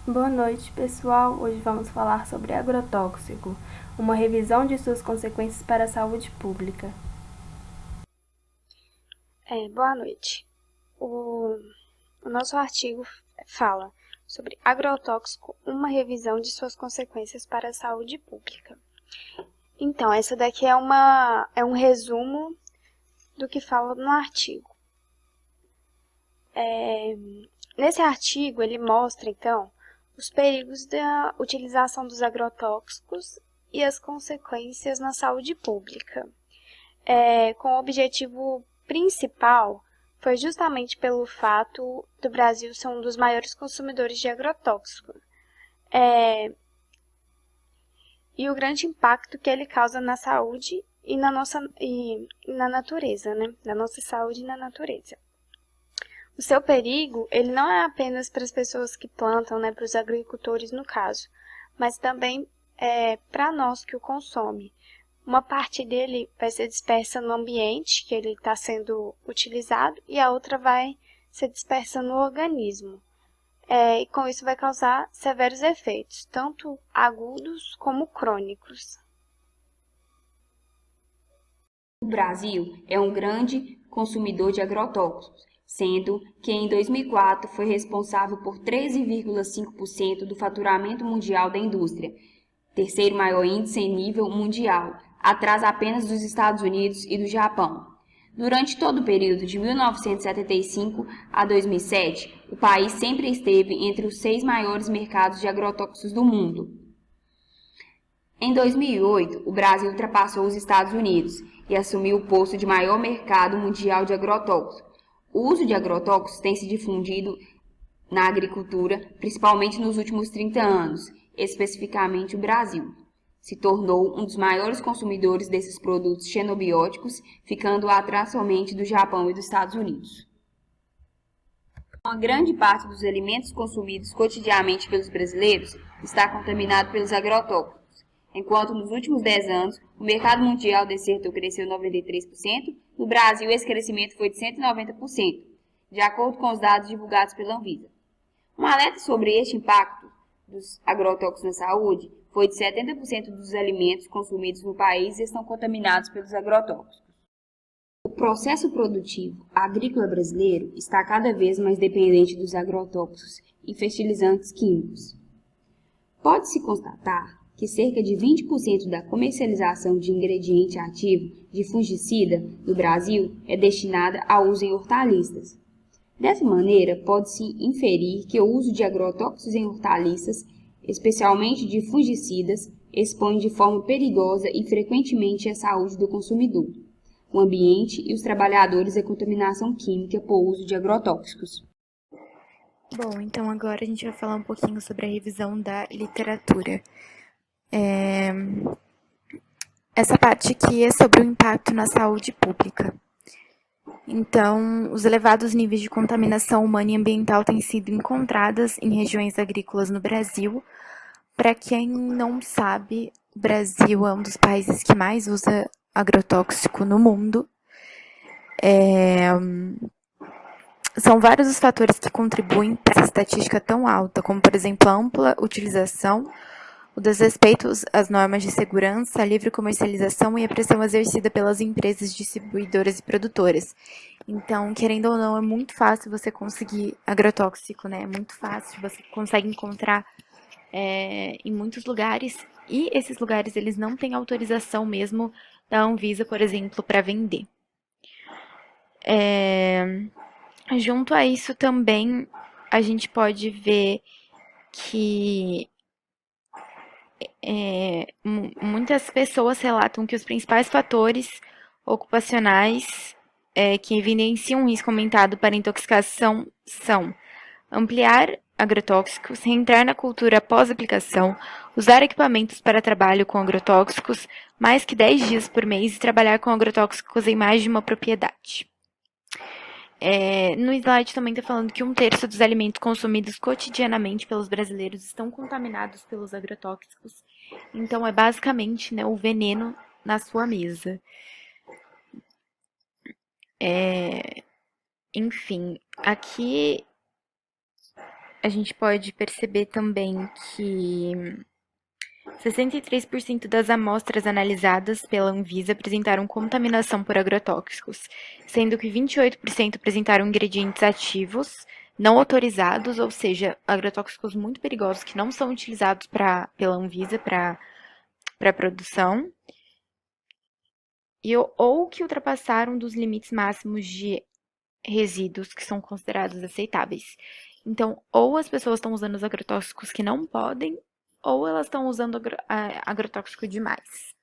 Boa noite, pessoal. Hoje vamos falar sobre agrotóxico, uma revisão de suas consequências para a saúde pública. Boa noite. O nosso artigo fala sobre agrotóxico, uma revisão de suas consequências para a saúde pública. Então, essa daqui é um resumo do que fala no artigo. Nesse artigo, ele mostra, então, os perigos da utilização dos agrotóxicos e as consequências na saúde pública. Com o objetivo principal foi justamente pelo fato do Brasil ser um dos maiores consumidores de agrotóxicos e o grande impacto que ele causa na saúde e na natureza, né? Na nossa saúde e na natureza. O seu perigo, ele não é apenas para as pessoas que plantam, né, para os agricultores no caso, mas também para nós que o consomem. Uma parte dele vai ser dispersa no ambiente que ele está sendo utilizado e a outra vai ser dispersa no organismo. E com isso vai causar severos efeitos, tanto agudos como crônicos. O Brasil é um grande consumidor de agrotóxicos, sendo que em 2004 foi responsável por 13,5% do faturamento mundial da indústria, terceiro maior índice em nível mundial, atrás apenas dos Estados Unidos e do Japão. Durante todo o período de 1975 a 2007, o país sempre esteve entre os 6 maiores mercados de agrotóxicos do mundo. Em 2008, o Brasil ultrapassou os Estados Unidos e assumiu o posto de maior mercado mundial de agrotóxicos. O uso de agrotóxicos tem se difundido na agricultura, principalmente nos últimos 30 anos, especificamente o Brasil. Se tornou um dos maiores consumidores desses produtos xenobióticos, ficando atrás somente do Japão e dos Estados Unidos. Uma grande parte dos alimentos consumidos cotidianamente pelos brasileiros está contaminado pelos agrotóxicos. Enquanto nos últimos 10 anos o mercado mundial desse setor cresceu 93%, no Brasil esse crescimento foi de 190%, de acordo com os dados divulgados pela Anvisa. Um alerta sobre este impacto dos agrotóxicos na saúde foi de 70% dos alimentos consumidos no país estão contaminados pelos agrotóxicos. O processo produtivo agrícola brasileiro está cada vez mais dependente dos agrotóxicos e fertilizantes químicos. Pode-se constatar que cerca de 20% da comercialização de ingrediente ativo de fungicida no Brasil é destinada ao uso em hortaliças. Dessa maneira, pode-se inferir que o uso de agrotóxicos em hortaliças, especialmente de fungicidas, expõe de forma perigosa e frequentemente a saúde do consumidor, o ambiente e os trabalhadores à contaminação química por uso de agrotóxicos. Bom, então agora a gente vai falar um pouquinho sobre a revisão da literatura. Essa parte aqui é sobre o impacto na saúde pública. Então, os elevados níveis de contaminação humana e ambiental têm sido encontradas em regiões agrícolas no Brasil. Para quem não sabe, o Brasil é um dos países que mais usa agrotóxico no mundo. São vários os fatores que contribuem para essa estatística tão alta, como, por exemplo, a ampla utilização, o desrespeito às normas de segurança, a livre comercialização e a pressão exercida pelas empresas distribuidoras e produtoras. Então, querendo ou não, é muito fácil você conseguir agrotóxico, né? É muito fácil, você consegue encontrar em muitos lugares, e esses lugares eles não têm autorização mesmo da Anvisa, por exemplo, para vender. Junto a isso também, a gente pode ver que muitas pessoas relatam que os principais fatores ocupacionais que evidenciam um risco aumentado para intoxicação são ampliar agrotóxicos, reentrar na cultura pós-aplicação, usar equipamentos para trabalho com agrotóxicos mais que 10 dias por mês e trabalhar com agrotóxicos em mais de uma propriedade. No slide também está falando que 1/3 dos alimentos consumidos cotidianamente pelos brasileiros estão contaminados pelos agrotóxicos. Então, é basicamente, né, o veneno na sua mesa. Enfim, aqui a gente pode perceber também que 63% das amostras analisadas pela Anvisa apresentaram contaminação por agrotóxicos, sendo que 28% apresentaram ingredientes ativos não autorizados, ou seja, agrotóxicos muito perigosos que não são utilizados pela Anvisa para produção, ou que ultrapassaram dos limites máximos de resíduos que são considerados aceitáveis. Então, ou as pessoas estão usando os agrotóxicos que não podem, ou elas estão usando agrotóxico demais.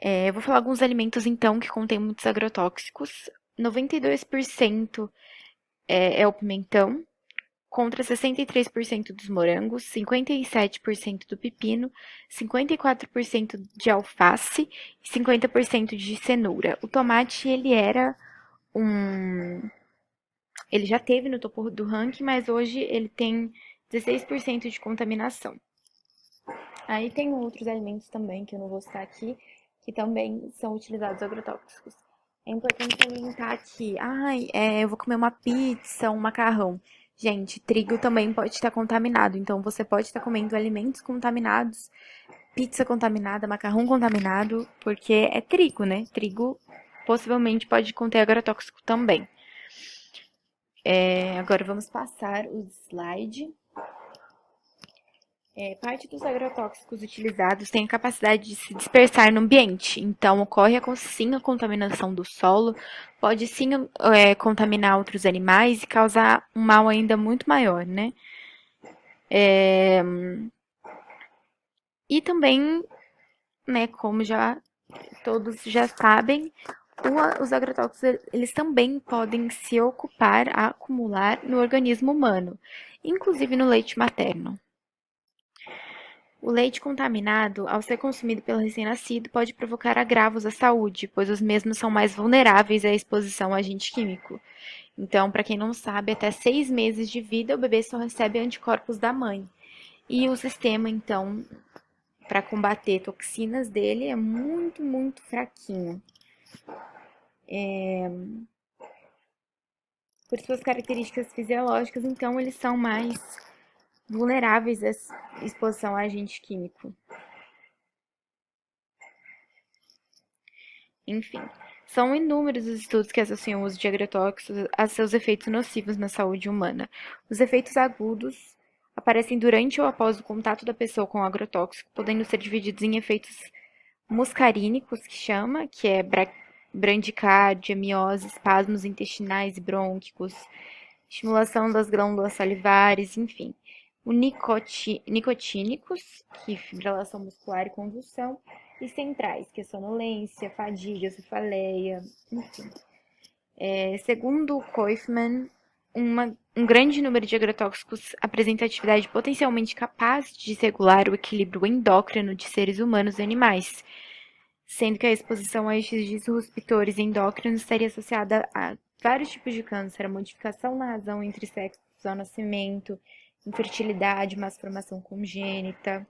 Eu vou falar alguns alimentos, então, que contêm muitos agrotóxicos. 92% é o pimentão, contra 63% dos morangos, 57% do pepino, 54% de alface e 50% de cenoura. O tomate, ele já teve no topo do ranking, mas hoje ele tem 16% de contaminação. Aí tem outros alimentos também, que eu não vou citar aqui, que também são utilizados agrotóxicos. É importante salientar que, eu vou comer uma pizza, um macarrão. Gente, trigo também pode estar contaminado, então você pode estar comendo alimentos contaminados, pizza contaminada, macarrão contaminado, porque é trigo, né? Trigo possivelmente pode conter agrotóxico também. Agora vamos passar o slide. Parte dos agrotóxicos utilizados tem a capacidade de se dispersar no ambiente, então ocorre sim a contaminação do solo, pode sim contaminar outros animais e causar um mal ainda muito maior, né? E também, né, como todos já sabem, os agrotóxicos eles também podem se acumular no organismo humano, inclusive no leite materno. O leite contaminado, ao ser consumido pelo recém-nascido, pode provocar agravos à saúde, pois os mesmos são mais vulneráveis à exposição a agente químico. Então, para quem não sabe, até 6 meses de vida, o bebê só recebe anticorpos da mãe. E o sistema, então, para combater toxinas dele é muito, muito fraquinho. Por suas características fisiológicas, então, eles são mais vulneráveis à exposição a agente químico. Enfim, são inúmeros os estudos que associam o uso de agrotóxicos a seus efeitos nocivos na saúde humana. Os efeitos agudos aparecem durante ou após o contato da pessoa com o agrotóxico, podendo ser divididos em efeitos muscarínicos, que é brandicárdia, miose, espasmos intestinais e brônquicos, estimulação das glândulas salivares, enfim. O nicotínicos, que é fibrilação muscular e convulsão, e centrais, que é sonolência, fadiga, cefaleia, enfim. Segundo Koifman, um grande número de agrotóxicos apresenta atividade potencialmente capaz de regular o equilíbrio endócrino de seres humanos e animais, sendo que a exposição a estes disruptores endócrinos estaria associada a vários tipos de câncer, a modificação na razão entre sexos ao nascimento, infertilidade, malformação congênita,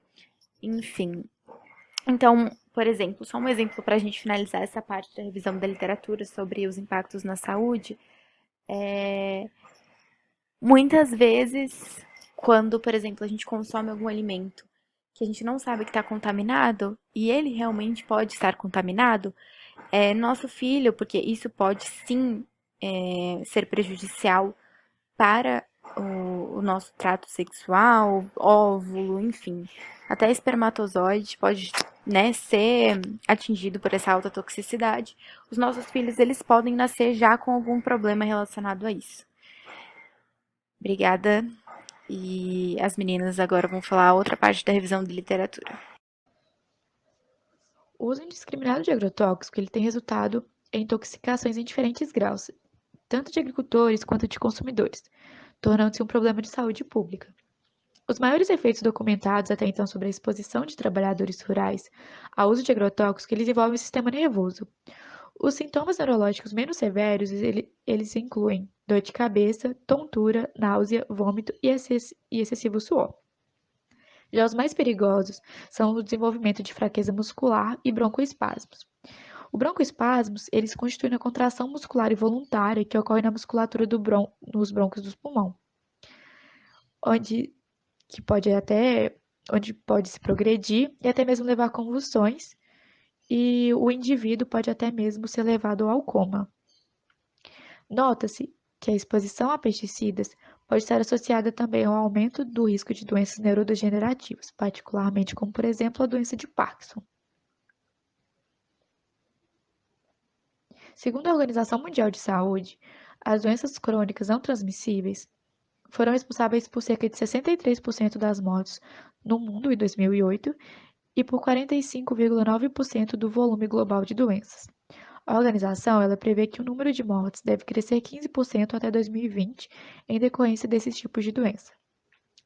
enfim. Então, por exemplo, só um exemplo para a gente finalizar essa parte da revisão da literatura sobre os impactos na saúde. Muitas vezes, quando, por exemplo, a gente consome algum alimento que a gente não sabe que está contaminado, e ele realmente pode estar contaminado, nosso filho, porque isso pode sim ser prejudicial para o nosso trato sexual, óvulo, enfim. Até espermatozoide pode, né, ser atingido por essa alta toxicidade. Os nossos filhos, eles podem nascer já com algum problema relacionado a isso. Obrigada. E as meninas agora vão falar outra parte da revisão de literatura. O uso indiscriminado de agrotóxico ele tem resultado em intoxicações em diferentes graus, tanto de agricultores quanto de consumidores, tornando-se um problema de saúde pública. Os maiores efeitos documentados até então sobre a exposição de trabalhadores rurais ao uso de agrotóxicos eles envolvem o sistema nervoso. Os sintomas neurológicos menos severos eles incluem dor de cabeça, tontura, náusea, vômito e excessivo suor. Já os mais perigosos são o desenvolvimento de fraqueza muscular e broncoespasmos. O broncoespasmos, eles constituem a contração muscular involuntária que ocorre na musculatura nos brônquios do pulmão. onde pode se progredir e até mesmo levar a convulsões, e o indivíduo pode até mesmo ser levado ao coma. Nota-se que a exposição a pesticidas pode estar associada também ao aumento do risco de doenças neurodegenerativas, particularmente como, por exemplo, a doença de Parkinson. Segundo a Organização Mundial de Saúde, as doenças crônicas não transmissíveis foram responsáveis por cerca de 63% das mortes no mundo em 2008 e por 45,9% do volume global de doenças. A organização prevê que o número de mortes deve crescer 15% até 2020 em decorrência desses tipos de doença.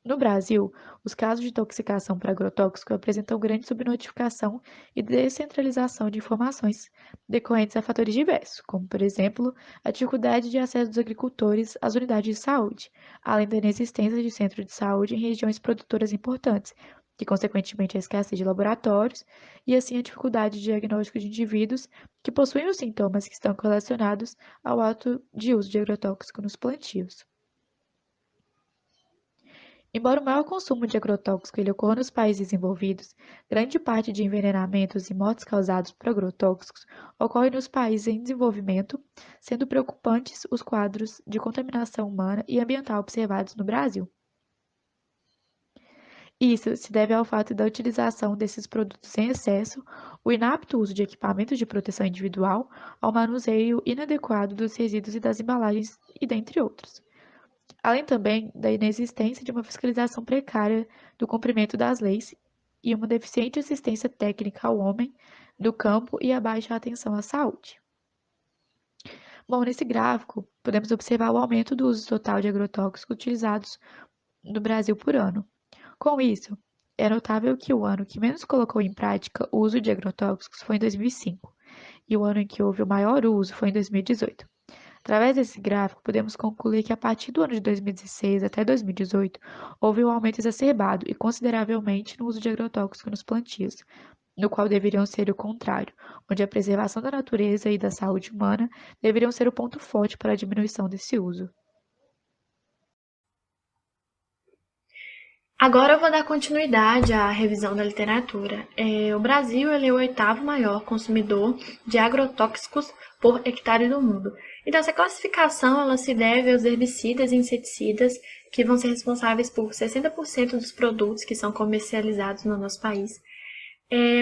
No Brasil, os casos de intoxicação por agrotóxico apresentam grande subnotificação e descentralização de informações decorrentes a fatores diversos, como, por exemplo, a dificuldade de acesso dos agricultores às unidades de saúde, além da inexistência de centros de saúde em regiões produtoras importantes, e, consequentemente, a escassez de laboratórios e, assim, a dificuldade de diagnóstico de indivíduos que possuem os sintomas que estão correlacionados ao ato de uso de agrotóxico nos plantios. Embora o maior consumo de agrotóxico ocorra nos países desenvolvidos, grande parte de envenenamentos e mortes causados por agrotóxicos ocorre nos países em desenvolvimento, sendo preocupantes os quadros de contaminação humana e ambiental observados no Brasil. Isso se deve ao fato da utilização desses produtos em excesso, o inapto uso de equipamentos de proteção individual, ao manuseio inadequado dos resíduos e das embalagens, e dentre outros. Além também da inexistência de uma fiscalização precária do cumprimento das leis e uma deficiente assistência técnica ao homem do campo e a baixa atenção à saúde. Bom, nesse gráfico, podemos observar o aumento do uso total de agrotóxicos utilizados no Brasil por ano. Com isso, é notável que o ano que menos colocou em prática o uso de agrotóxicos foi em 2005, e o ano em que houve o maior uso foi em 2018. Através desse gráfico, podemos concluir que a partir do ano de 2016 até 2018, houve um aumento exacerbado e consideravelmente no uso de agrotóxicos nos plantios, no qual deveriam ser o contrário, onde a preservação da natureza e da saúde humana deveriam ser o ponto forte para a diminuição desse uso. Agora eu vou dar continuidade à revisão da literatura. O Brasil é o 8º maior consumidor de agrotóxicos por hectare do mundo. Então, essa classificação ela se deve aos herbicidas e inseticidas que vão ser responsáveis por 60% dos produtos que são comercializados no nosso país.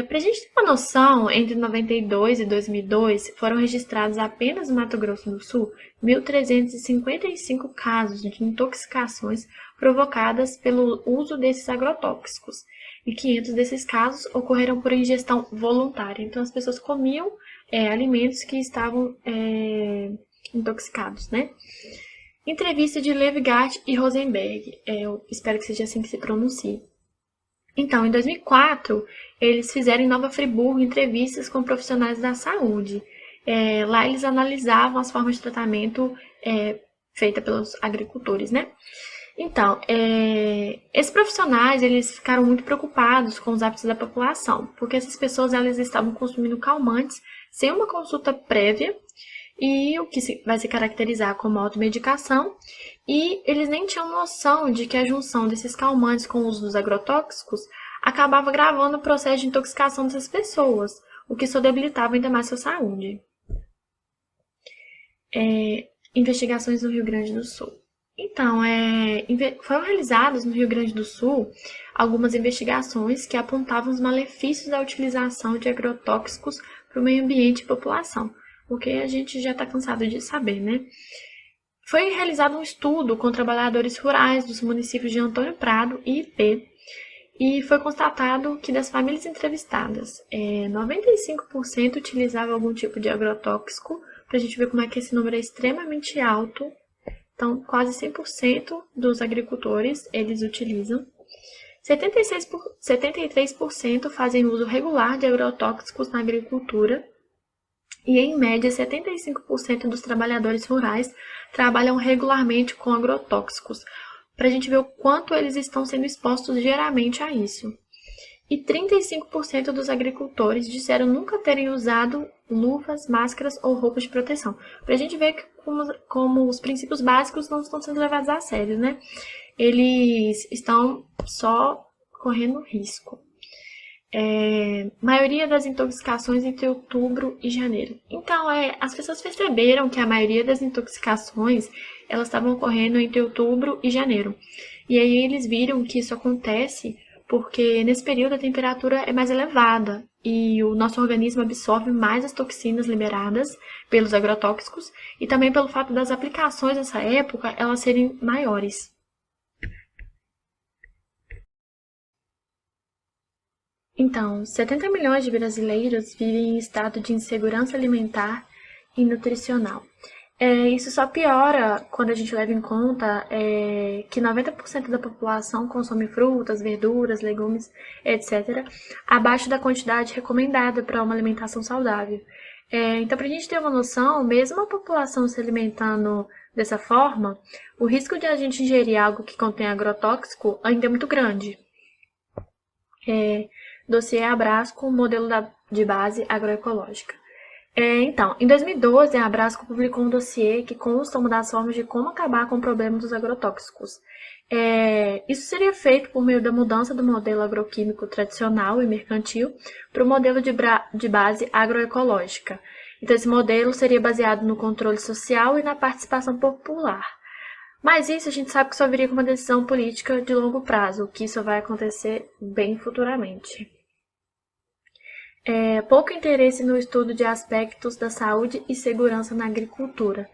Para a gente ter uma noção, entre 92 e 2002 foram registrados apenas no Mato Grosso do Sul 1.355 casos de intoxicações provocadas pelo uso desses agrotóxicos. E 500 desses casos ocorreram por ingestão voluntária. Então, as pessoas comiam alimentos que estavam intoxicados, né? Entrevista de Levigat e Rosenberg. Eu espero que seja assim que se pronuncie. Então, em 2004, eles fizeram em Nova Friburgo entrevistas com profissionais da saúde. Lá eles analisavam as formas de tratamento feitas pelos agricultores, né? Então, esses profissionais, eles ficaram muito preocupados com os hábitos da população, porque essas pessoas, elas estavam consumindo calmantes sem uma consulta prévia, e o que vai se caracterizar como automedicação, e eles nem tinham noção de que a junção desses calmantes com o uso dos agrotóxicos acabava agravando o processo de intoxicação dessas pessoas, o que só debilitava ainda mais sua saúde. Investigações no Rio Grande do Sul. Então, foram realizadas no Rio Grande do Sul algumas investigações que apontavam os malefícios da utilização de agrotóxicos para o meio ambiente e população, o que a gente já está cansado de saber, né? Foi realizado um estudo com trabalhadores rurais dos municípios de Antônio Prado e Ipê, e foi constatado que das famílias entrevistadas, 95% utilizavam algum tipo de agrotóxico, para a gente ver como é que esse número é extremamente alto. Então, quase 100% dos agricultores, eles utilizam. 73% fazem uso regular de agrotóxicos na agricultura. E, em média, 75% dos trabalhadores rurais trabalham regularmente com agrotóxicos, para a gente ver o quanto eles estão sendo expostos diariamente a isso. E 35% dos agricultores disseram nunca terem usado luvas, máscaras ou roupas de proteção. Para a gente ver como os princípios básicos não estão sendo levados a sério, né? eles estão só correndo risco. Maioria das intoxicações entre outubro e janeiro. Então, as pessoas perceberam que a maioria das intoxicações elas estavam ocorrendo entre outubro e janeiro. E aí eles viram que isso acontece porque nesse período a temperatura é mais elevada e o nosso organismo absorve mais as toxinas liberadas pelos agrotóxicos e também pelo fato das aplicações nessa época elas serem maiores. Então, 70 milhões de brasileiros vivem em estado de insegurança alimentar e nutricional. Isso só piora quando a gente leva em conta que 90% da população consome frutas, verduras, legumes, etc., abaixo da quantidade recomendada para uma alimentação saudável. Então, para a gente ter uma noção, mesmo a população se alimentando dessa forma, o risco de a gente ingerir algo que contém agrotóxico ainda é muito grande. Dossiê Abrasco, modelo de base agroecológica. Então, em 2012, a Abrasco publicou um dossiê que consta uma das formas de como acabar com o problema dos agrotóxicos. Isso seria feito por meio da mudança do modelo agroquímico tradicional e mercantil para o modelo de base agroecológica. Então, esse modelo seria baseado no controle social e na participação popular. Mas isso a gente sabe que só viria com uma decisão política de longo prazo, que isso vai acontecer bem futuramente. Pouco interesse no estudo de aspectos da saúde e segurança na agricultura.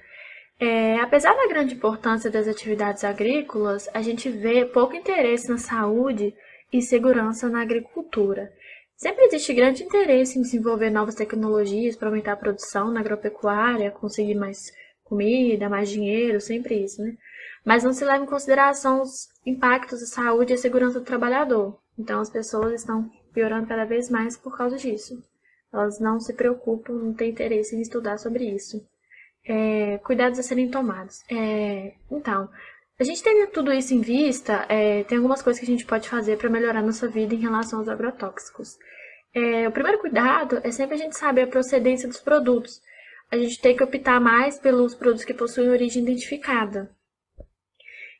Apesar da grande importância das atividades agrícolas, a gente vê pouco interesse na saúde e segurança na agricultura. Sempre existe grande interesse em desenvolver novas tecnologias para aumentar a produção na agropecuária, conseguir mais comida, mais dinheiro, sempre isso, né? Mas não se leva em consideração os impactos da saúde e a segurança do trabalhador. Então as pessoas estão piorando cada vez mais por causa disso. Elas não se preocupam, não têm interesse em estudar sobre isso. Cuidados a serem tomados. Então, a gente tendo tudo isso em vista, tem algumas coisas que a gente pode fazer para melhorar nossa vida em relação aos agrotóxicos. O primeiro cuidado é sempre a gente saber a procedência dos produtos. A gente tem que optar mais pelos produtos que possuem origem identificada.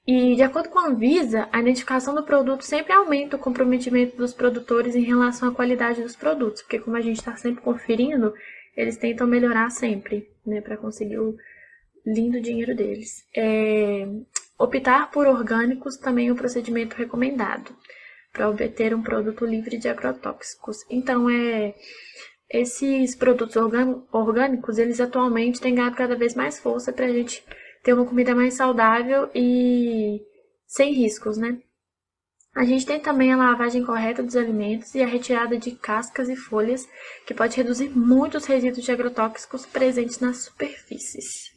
E, de acordo com a Anvisa, a identificação do produto sempre aumenta o comprometimento dos produtores em relação à qualidade dos produtos, porque como a gente está sempre conferindo, eles tentam melhorar sempre, né, para conseguir o lindo dinheiro deles. Optar por orgânicos também é um procedimento recomendado para obter um produto livre de agrotóxicos. Então, esses produtos orgânicos, eles atualmente têm ganhado cada vez mais força para a gente ter uma comida mais saudável e sem riscos, né? A gente tem também a lavagem correta dos alimentos e a retirada de cascas e folhas, que pode reduzir muito os resíduos de agrotóxicos presentes nas superfícies.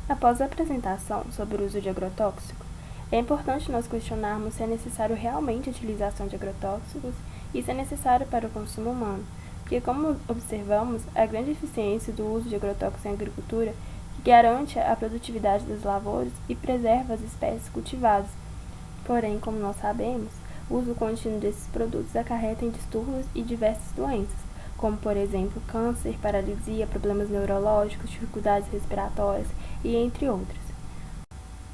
Após a apresentação sobre o uso de agrotóxicos, é importante nós questionarmos se é necessário realmente a utilização de agrotóxicos e se é necessário para o consumo humano, porque, como observamos, a grande eficiência do uso de agrotóxicos em agricultura garante a produtividade das lavouras e preserva as espécies cultivadas. Porém, como nós sabemos, o uso contínuo desses produtos acarreta em distúrbios e diversas doenças, como, por exemplo, câncer, paralisia, problemas neurológicos, dificuldades respiratórias e entre outras.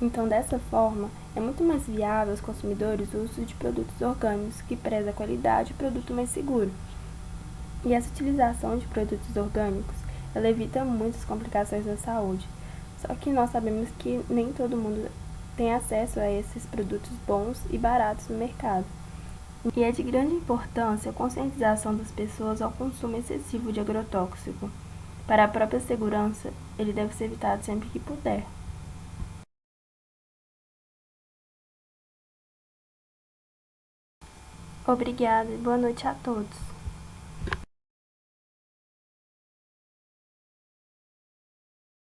Então, dessa forma, é muito mais viável aos consumidores o uso de produtos orgânicos que preza a qualidade e produto mais seguro. E essa utilização de produtos orgânicos, ela evita muitas complicações na saúde. Só que nós sabemos que nem todo mundo tem acesso a esses produtos bons e baratos no mercado. E é de grande importância a conscientização das pessoas ao consumo excessivo de agrotóxico. Para a própria segurança, ele deve ser evitado sempre que puder. Obrigada e boa noite a todos.